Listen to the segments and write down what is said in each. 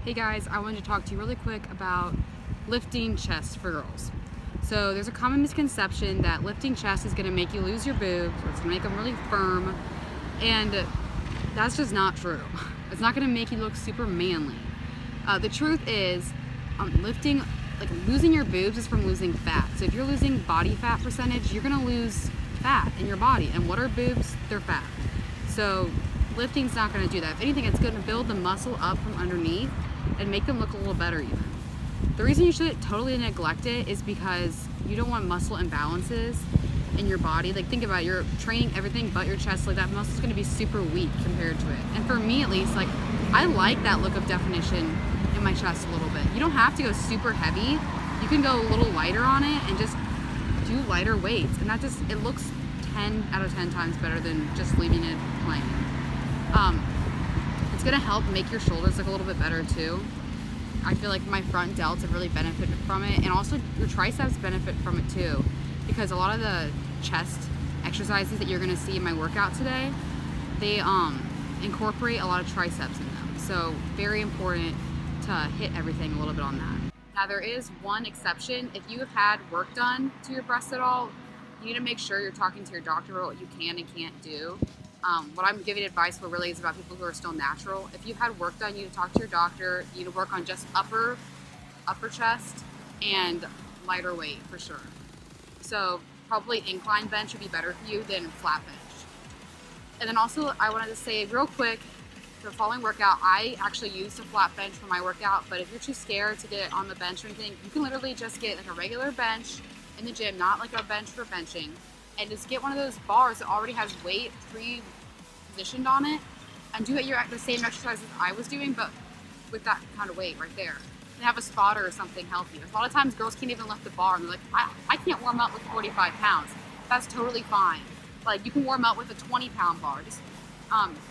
Hey guys, I wanted to talk to you really quick about lifting chest for girls. So there's a common misconception that lifting chest is going to make you lose your boobs or it's going to make them really firm, and that's just not true. It's not going to make you look super manly. The truth is, losing your boobs is from losing fat. So if you're losing body fat percentage, you're going to lose fat in your body. And what are boobs? They're fat. So lifting's not going to do that. If anything, it's going to build the muscle up from underneath and make them look a little better even. The reason you shouldn't totally neglect it is because you don't want muscle imbalances in your body. Like, think about it, you're training everything but your chest, like that muscle's going to be super weak compared to it. And for me at least, like, I like that look of definition in my chest a little bit. You don't have to go super heavy. You can go a little lighter on it and just do lighter weights, and it looks 10 out of 10 times better than just leaving it plain. It's going to help make your shoulders look a little bit better too. I feel like my front delts have really benefited from it, and also your triceps benefit from it too, because a lot of the chest exercises that you're going to see in my workout today, they incorporate a lot of triceps in them. So very important to hit everything a little bit on that. Now there is one exception. If you have had work done to your breasts at all, you need to make sure you're talking to your doctor about what you can and can't do. What I'm giving advice for really is about people who are still natural. If you've had work done, you need to talk to your doctor. You need to work on just upper chest and lighter weight for sure. So probably incline bench would be better for you than flat bench. And then also I wanted to say real quick, for the following workout, I actually used a flat bench for my workout, but if you're too scared to get on the bench or anything, you can literally just get like a regular bench in the gym, not like a bench for benching, and just get one of those bars that already has weight pre-positioned on it, and do the same exercises I was doing, but with that kind of weight right there. And have a spotter or something healthy. A lot of times girls can't even lift the bar, and they're like, I can't warm up with 45 pounds. That's totally fine. Like, you can warm up with a 20-pound bar.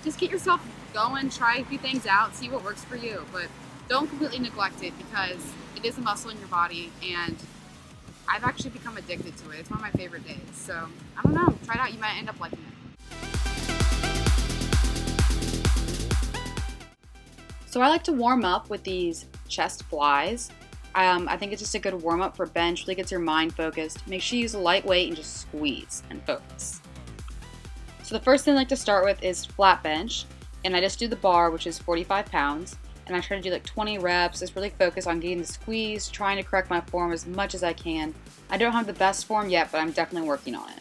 Just get yourself going, try a few things out, see what works for you, but don't completely neglect it, because it is a muscle in your body, and I've actually become addicted to it. It's one of my favorite days. So, I don't know. Try it out. You might end up liking it. So I like to warm up with these chest flies. I think it's just a good warm up for bench. Really gets your mind focused. Make sure you use a light weight and just squeeze and focus. So the first thing I like to start with is flat bench. And I just do the bar, which is 45 pounds. And I try to do like 20 reps, just really focus on getting the squeeze, trying to correct my form as much as I can. I don't have the best form yet, but I'm definitely working on it.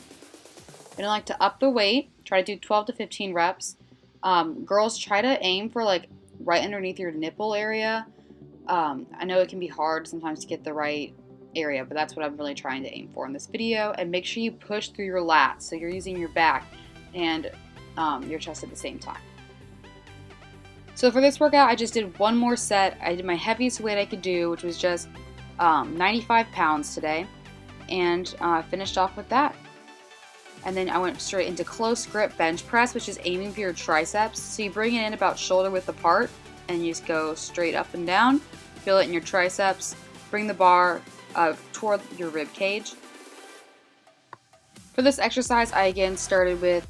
And I like to up the weight, try to do 12 to 15 reps. Girls, try to aim for like right underneath your nipple area. I know it can be hard sometimes to get the right area, but that's what I'm really trying to aim for in this video. And make sure you push through your lats, so you're using your back and your chest at the same time. So for this workout, I just did one more set. I did my heaviest weight I could do, which was just 95 pounds today, and finished off with that. And then I went straight into close grip bench press, which is aiming for your triceps. So you bring it in about shoulder width apart, and you just go straight up and down. Feel it in your triceps. Bring the bar toward your rib cage. For this exercise, I again started with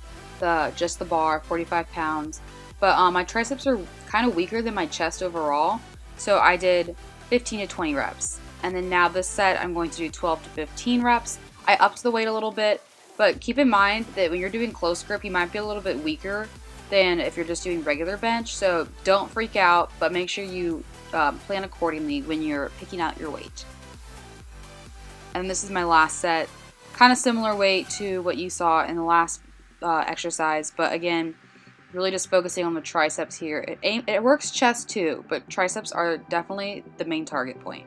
just the bar, 45 pounds. But my triceps are kind of weaker than my chest overall, so I did 15 to 20 reps. And then now this set, I'm going to do 12 to 15 reps. I upped the weight a little bit, but keep in mind that when you're doing close grip, you might be a little bit weaker than if you're just doing regular bench. So don't freak out, but make sure you plan accordingly when you're picking out your weight. And this is my last set. Kind of similar weight to what you saw in the last exercise, but again, really just focusing on the triceps here. It works chest too, but triceps are definitely the main target point.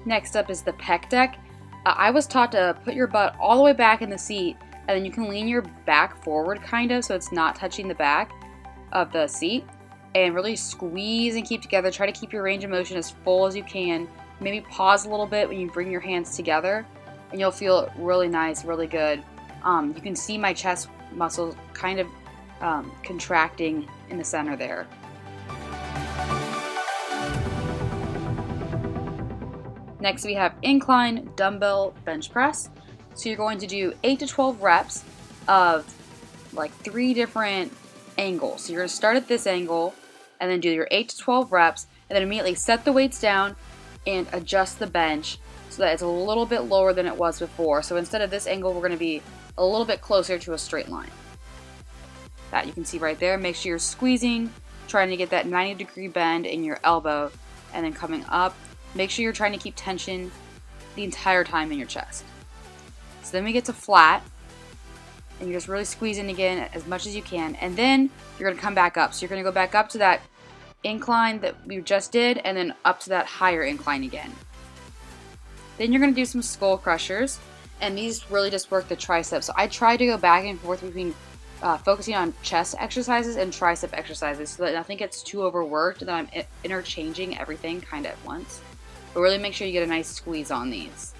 Next up is the pec deck. I was taught to put your butt all the way back in the seat, and then you can lean your back forward kind of so it's not touching the back of the seat, and really squeeze and keep together. Try to keep your range of motion as full as you can. Maybe pause a little bit when you bring your hands together, and you'll feel really nice, really good. You can see my chest muscles kind of contracting in the center there. Next we have Incline Dumbbell Bench Press. So you're going to do 8 to 12 reps of like 3 different angles. So you're going to start at this angle and then do your 8 to 12 reps and then immediately set the weights down and adjust the bench so that it's a little bit lower than it was before. So instead of this angle, we're going to be a little bit closer to a straight line. That you can see right there. Make sure you're squeezing, trying to get that 90-degree bend in your elbow, and then coming up. Make sure you're trying to keep tension the entire time in your chest. So then we get to flat, and you're just really squeezing again as much as you can, and then you're going to come back up. So you're going to go back up to that incline that we just did, and then up to that higher incline again. Then you're going to do some skull crushers, and these really just work the triceps. So I try to go back and forth between focusing on chest exercises and tricep exercises so that nothing gets too overworked and that I'm interchanging everything kind of at once. But really make sure you get a nice squeeze on these.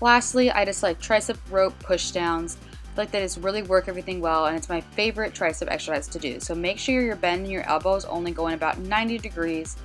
Lastly, I just like tricep rope push downs. I feel like that just really work everything well, and it's my favorite tricep exercise to do. So make sure your bend in your elbows only going about 90 degrees.